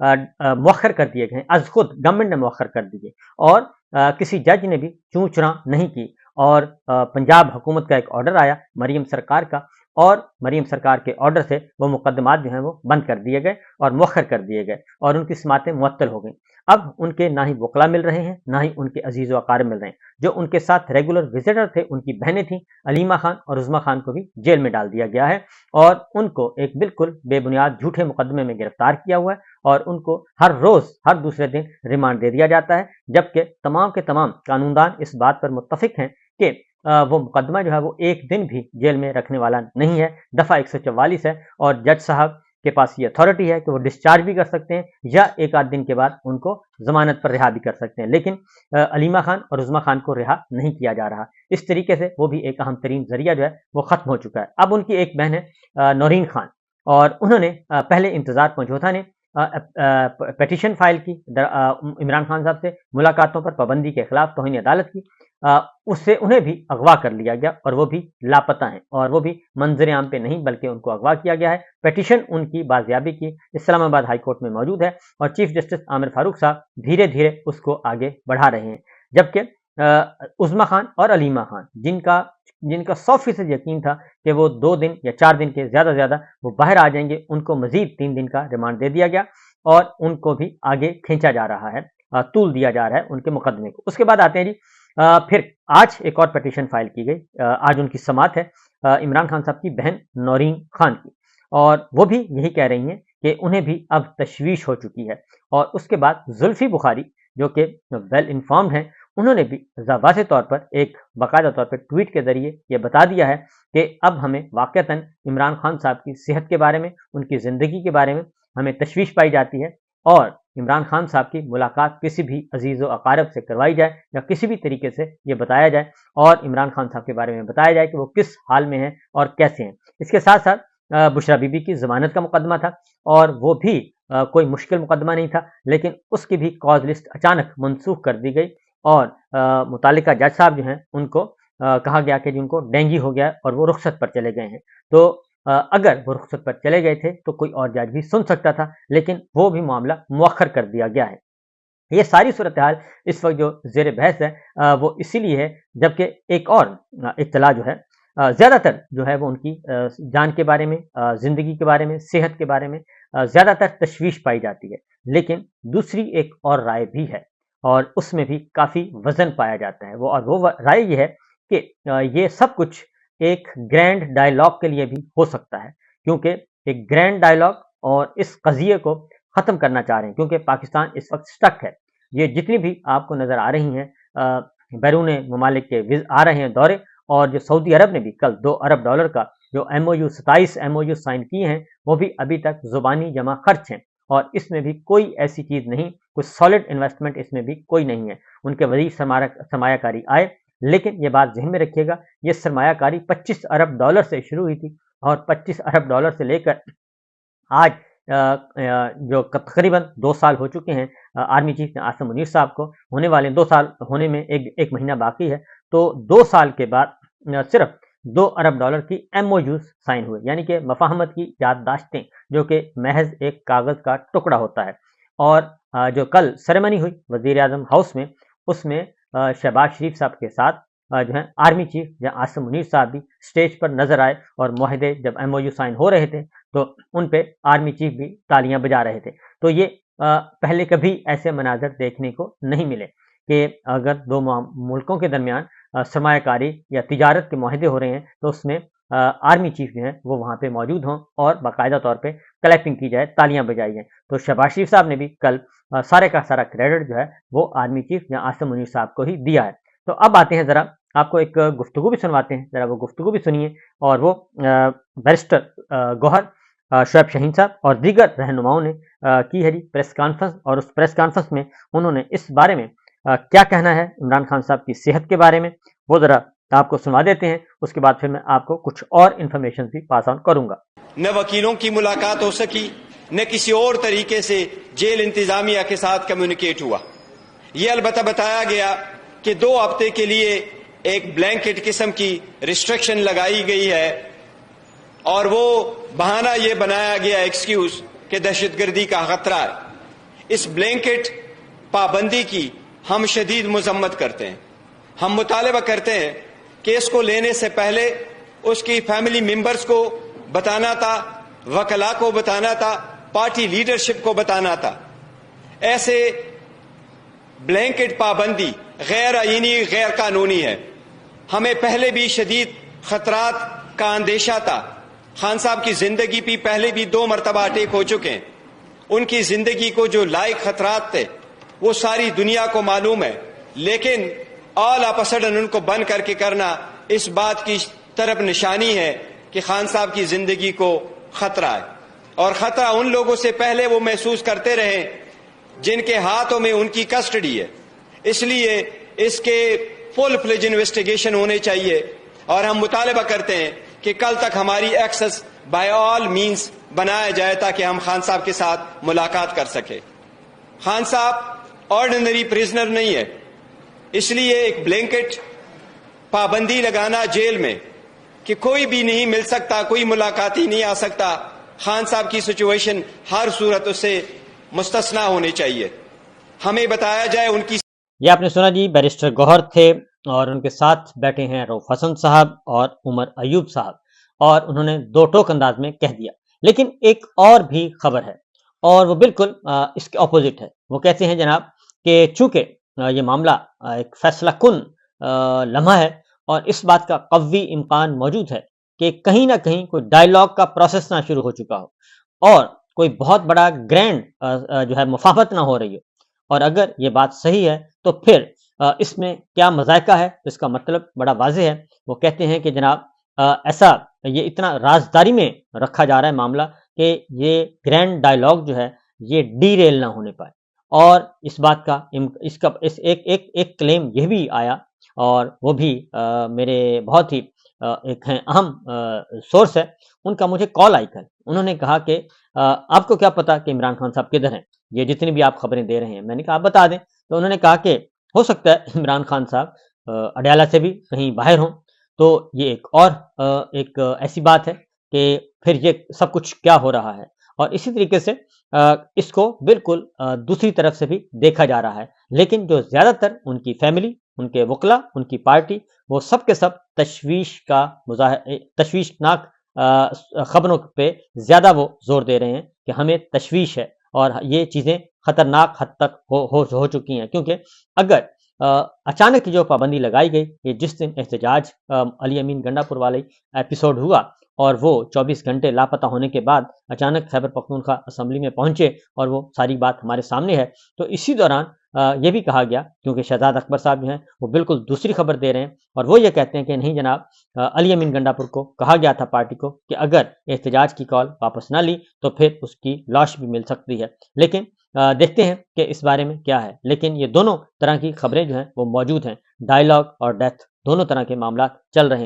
مؤخر کر دیے گئے، از خود گورنمنٹ نے مؤخر کر دیے، اور کسی جج نے بھی چوں چراں نہیں کی، اور پنجاب حکومت کا ایک آرڈر آیا مریم سرکار کا، اور مریم سرکار کے آرڈر سے وہ مقدمات جو ہیں وہ بند کر دیے گئے اور مؤخر کر دیے گئے، اور ان کی سماعتیں معطل ہو گئیں۔ اب ان کے نہ ہی وکلا مل رہے ہیں، نہ ہی ان کے عزیز و اقارب مل رہے ہیں۔ جو ان کے ساتھ ریگولر وزٹر تھے، ان کی بہنیں تھیں، علیمہ خان اور عظمیٰ خان کو بھی جیل میں ڈال دیا گیا ہے، اور ان کو ایک بالکل بے بنیاد جھوٹے مقدمے میں گرفتار کیا ہوا ہے، اور ان کو ہر روز ہر دوسرے دن ریمانڈ دے دیا جاتا ہے، جبکہ تمام کے تمام قانوندان اس بات پر متفق ہیں کہ وہ مقدمہ جو ہے وہ ایک دن بھی جیل میں رکھنے والا نہیں ہے۔ دفعہ 144 ہے، اور جج صاحب کے پاس یہ اتھارٹی ہے کہ وہ ڈسچارج بھی کر سکتے ہیں، یا ایک آدھ دن کے بعد ان کو ضمانت پر رہا بھی کر سکتے ہیں، لیکن علیمہ خان اور عظمیٰ خان کو رہا نہیں کیا جا رہا۔ اس طریقے سے وہ بھی ایک اہم ترین ذریعہ جو ہے وہ ختم ہو چکا ہے۔ اب ان کی ایک بہن ہے نورین خان، اور انہوں نے پہلے انتظار پنجوتھا نے پیٹیشن فائل کی عمران خان صاحب سے ملاقاتوں پر پابندی کے خلاف توہین عدالت کی، اس سے انہیں بھی اغوا کر لیا گیا، اور وہ بھی لاپتہ ہیں، اور وہ بھی منظر عام پہ نہیں بلکہ ان کو اغوا کیا گیا ہے۔ پیٹیشن ان کی بازیابی کی اسلام آباد ہائی کورٹ میں موجود ہے، اور چیف جسٹس عامر فاروق صاحب دھیرے دھیرے اس کو آگے بڑھا رہے ہیں، جبکہ عظمیٰ خان اور علیمہ خان جن کا 100% یقین تھا کہ وہ 2 دن یا 4 دن کے زیادہ زیادہ وہ باہر آ جائیں گے، ان کو مزید 3 دن کا ریمانڈ دے دیا گیا، اور ان کو بھی آگے کھینچا جا رہا ہے، طول دیا جا رہا ہے ان کے مقدمے کو۔ اس کے بعد آتے ہیں جی پھر آج ایک اور پیٹیشن فائل کی گئی، آج ان کی سماعت ہے عمران خان صاحب کی بہن نورین خان کی، اور وہ بھی یہی کہہ رہی ہیں کہ انہیں بھی اب تشویش ہو چکی ہے، اور اس کے بعد زلفی بخاری جو کہ ویل انفارمڈ ہیں، انہوں نے بھی واضح طور پر ایک باقاعدہ طور پر ٹویٹ کے ذریعے یہ بتا دیا ہے کہ اب ہمیں واقعتاً عمران خان صاحب کی صحت کے بارے میں، ان کی زندگی کے بارے میں ہمیں تشویش پائی جاتی ہے، اور عمران خان صاحب کی ملاقات کسی بھی عزیز و اقارب سے کروائی جائے، یا کسی بھی طریقے سے یہ بتایا جائے، اور عمران خان صاحب کے بارے میں بتایا جائے کہ وہ کس حال میں ہیں اور کیسے ہیں۔ اس کے ساتھ ساتھ بشرا بی بی کی ضمانت کا مقدمہ تھا، اور وہ بھی کوئی مشکل مقدمہ نہیں تھا، لیکن اس کی بھی کاز لسٹ اچانک منسوخ کر دی گئی، اور متعلقہ جج صاحب جو ہیں ان کو کہا گیا کہ جن کو ڈینگی ہو گیا اور وہ رخصت پر چلے گئے ہیں۔ تو اگر وہ رخصت پر چلے گئے تھے تو کوئی اور جج بھی سن سکتا تھا، لیکن وہ بھی معاملہ مؤخر کر دیا گیا ہے۔ یہ ساری صورتحال اس وقت جو زیر بحث ہے وہ اسی لیے ہے جبکہ ایک اور اطلاع جو ہے زیادہ تر جو ہے وہ ان کی جان کے بارے میں، زندگی کے بارے میں، صحت کے بارے میں زیادہ تر تشویش پائی جاتی ہے، لیکن دوسری ایک اور رائے بھی ہے، اور اس میں بھی کافی وزن پایا جاتا ہے، اور وہ رائے یہ ہے کہ یہ سب کچھ ایک گرینڈ ڈائیلاگ کے لیے بھی ہو سکتا ہے، کیونکہ ایک گرینڈ ڈائیلاگ اور اس قضیے کو ختم کرنا چاہ رہے ہیں، کیونکہ پاکستان اس وقت سٹک ہے۔ یہ جتنی بھی آپ کو نظر آ رہی ہیں بیرون ممالک کے آ رہے ہیں دورے، اور جو سعودی عرب نے بھی کل $2 ارب کا جو MOU 27 سائن کیے ہیں، وہ بھی ابھی تک زبانی جمع خرچ ہیں، اور اس میں بھی کوئی ایسی چیز نہیں، کوئی سالڈ انویسٹمنٹ اس میں بھی کوئی نہیں ہے۔ ان کے وزیر سرمایہ کاری آئے، لیکن یہ بات ذہن میں رکھیے گا، یہ سرمایہ کاری $25 ارب سے شروع ہوئی تھی، اور $25 ارب سے لے کر آج جو تقریباً 2 سال ہو چکے ہیں آرمی چیف نے عاصم منیر صاحب کو، ہونے والے 2 سال ہونے میں ایک مہینہ باقی ہے، تو 2 سال کے بعد صرف $2 ارب کی MOUs سائن ہوئے، یعنی کہ مفاہمت کی یادداشتیں، جو کہ محض ایک کاغذ کا ٹکڑا ہوتا ہے۔ اور جو کل سیریمنی ہوئی وزیر اعظم ہاؤس میں، اس میں شہباز شریف صاحب کے ساتھ جو ہے آرمی چیف یا عاصم منیر صاحب بھی اسٹیج پر نظر آئے، اور معاہدے جب MOU سائن ہو رہے تھے تو ان پہ آرمی چیف بھی تالیاں بجا رہے تھے۔ تو یہ پہلے کبھی ایسے مناظر دیکھنے کو نہیں ملے کہ اگر 2 ملکوں کے درمیان سرمایہ کاری یا تجارت کے معاہدے ہو رہے ہیں تو اس میں آرمی چیف جو ہیں وہ وہاں پہ موجود ہوں، اور باقاعدہ طور پہ کلیپنگ کی جائے، تالیاں بجائی جائیں۔ تو شہباز شریف صاحب نے بھی کل سارے کا سارا کریڈٹ جو ہے وہ آرمی چیف یا عاصم منیر صاحب کو ہی دیا ہے۔ تو اب آتے ہیں، ذرا آپ کو ایک گفتگو بھی سنواتے ہیں، ذرا وہ گفتگو بھی سنیے، اور وہ بیرسٹر گوہر شعیب شاہین صاحب اور دیگر رہنماؤں نے کی ہے جی پریس کانفرنس، اور اس پریس کانفرنس میں انہوں نے اس بارے میں کیا کہنا ہے عمران خان صاحب کی صحت کے بارے میں، وہ ذرا آپ کو سنوا دیتے ہیں، اس کے بعد پھر میں آپ کو کچھ اور انفارمیشن بھی پاس آن کروں گا۔ نہ وکیلوں کی ملاقات ہو سکی، نہ کسی اور طریقے سے جیل انتظامیہ کے ساتھ کمیونیکیٹ ہوا۔ یہ البتہ بتایا گیا کہ 2 ہفتے کے لیے ایک بلینکٹ قسم کی ریسٹرکشن لگائی گئی ہے، اور وہ بہانہ یہ بنایا گیا ایکسکیوز کہ دہشت گردی کا خطرہ ہے۔ اس بلینکٹ پابندی کی ہم شدید مذمت کرتے ہیں. ہم مطالبہ کرتے ہیں کہ اس کو لینے سے پہلے اس کی فیملی ممبرز کو بتانا تھا، وکلاء کو بتانا تھا، پارٹی لیڈرشپ کو بتانا تھا. ایسے بلینکٹ پابندی غیر آئینی، غیر قانونی ہے. ہمیں پہلے بھی شدید خطرات کا اندیشہ تھا. خان صاحب کی زندگی بھی پہلے بھی 2 مرتبہ اٹیک ہو چکے ہیں. ان کی زندگی کو جو لائق خطرات تھے وہ ساری دنیا کو معلوم ہے، لیکن آل آف سڈن ان کو بند کر کے کرنا اس بات کی طرف نشانی ہے کہ خان صاحب کی زندگی کو خطرہ ہے. اور خطرہ ان لوگوں سے پہلے وہ محسوس کرتے رہے جن کے ہاتھوں میں ان کی کسٹڈی ہے. اس لیے اس کے فل فلیج انویسٹیگیشن ہونے چاہیے. اور ہم مطالبہ کرتے ہیں کہ کل تک ہماری ایکسس بائی آل مینز بنایا جائے تاکہ ہم خان صاحب کے ساتھ ملاقات کر سکیں. خان صاحب آرڈنری پریزنر نہیں ہے، اس لیے ایک بلینکٹ پابندی لگانا جیل میں کہ کوئی بھی نہیں مل سکتا، کوئی ملاقاتی نہیں آ سکتا. خان صاحب کی سچویشن ہر صورت اس سے مستثنا ہونی چاہیے. ہمیں بتایا جائے ان کی. یہ آپ نے سنا جی، بیرسٹر گوہر تھے اور ان کے ساتھ بیٹھے ہیں رؤف حسن صاحب اور عمر ایوب صاحب، اور انہوں نے 2 ٹوک انداز میں کہہ دیا. لیکن ایک اور بھی خبر ہے اور وہ بالکل اس کے اپوزٹ ہے. وہ کہتے ہیں جناب کہ چونکہ یہ معاملہ ایک فیصلہ کن لمحہ ہے اور اس بات کا قوی امکان موجود ہے کہ کہیں نہ کہیں کوئی ڈائیلاگ کا پروسیس نہ شروع ہو چکا ہو اور کوئی بہت بڑا گرینڈ جو ہے مفاہمت نہ ہو رہی ہو. اور اگر یہ بات صحیح ہے تو پھر اس میں کیا مذائقہ ہے، اس کا مطلب بڑا واضح ہے. وہ کہتے ہیں کہ جناب ایسا یہ اتنا رازداری میں رکھا جا رہا ہے معاملہ کہ یہ گرینڈ ڈائیلاگ جو ہے یہ ڈی ریل نہ ہونے پائے. اور اس بات کا ایک کلیم یہ بھی آیا، اور وہ بھی میرے بہت ہی ایک ہیں اہم سورس ہے، ان کا مجھے کال آئی کل. انہوں نے کہا کہ آپ کو کیا پتا کہ عمران خان صاحب کدھر ہیں، یہ جتنی بھی آپ خبریں دے رہے ہیں. میں نے کہا آپ بتا دیں. تو انہوں نے کہا کہ ہو سکتا ہے عمران خان صاحب اڈیالہ سے بھی کہیں باہر ہوں. تو یہ ایک ایسی بات ہے کہ پھر یہ سب کچھ کیا ہو رہا ہے. اور اسی طریقے سے اس کو بالکل دوسری طرف سے بھی دیکھا جا رہا ہے. لیکن جو زیادہ تر ان کی فیملی، ان کے وکلا، ان کی پارٹی، وہ سب کے سب تشویشناک خبروں پہ زیادہ وہ زور دے رہے ہیں کہ ہمیں تشویش ہے اور یہ چیزیں خطرناک حد تک ہو چکی ہیں. کیونکہ اگر اچانک جو پابندی لگائی گئی، یہ جس دن احتجاج علی امین گنڈا پور والے ایپیسوڈ ہوا اور وہ 24 گھنٹے لاپتہ ہونے کے بعد اچانک خیبر پختونخوا اسمبلی میں پہنچے اور وہ ساری بات ہمارے سامنے ہے. تو اسی دوران یہ بھی کہا گیا، کیونکہ شہزاد اکبر صاحب جو ہیں وہ بالکل دوسری خبر دے رہے ہیں اور وہ یہ کہتے ہیں کہ نہیں جناب، علی امین گنڈا پور کو کہا گیا تھا پارٹی کو کہ اگر احتجاج کی کال واپس نہ لی تو پھر اس کی لاش بھی مل سکتی ہے. لیکن دیکھتے ہیں کہ اس بارے میں کیا ہے. لیکن یہ دونوں طرح کی خبریں جو ہیں وہ موجود ہیں. ڈائیلاگ اور ڈیتھ دونوں طرح کے معاملات چل رہے ہیں.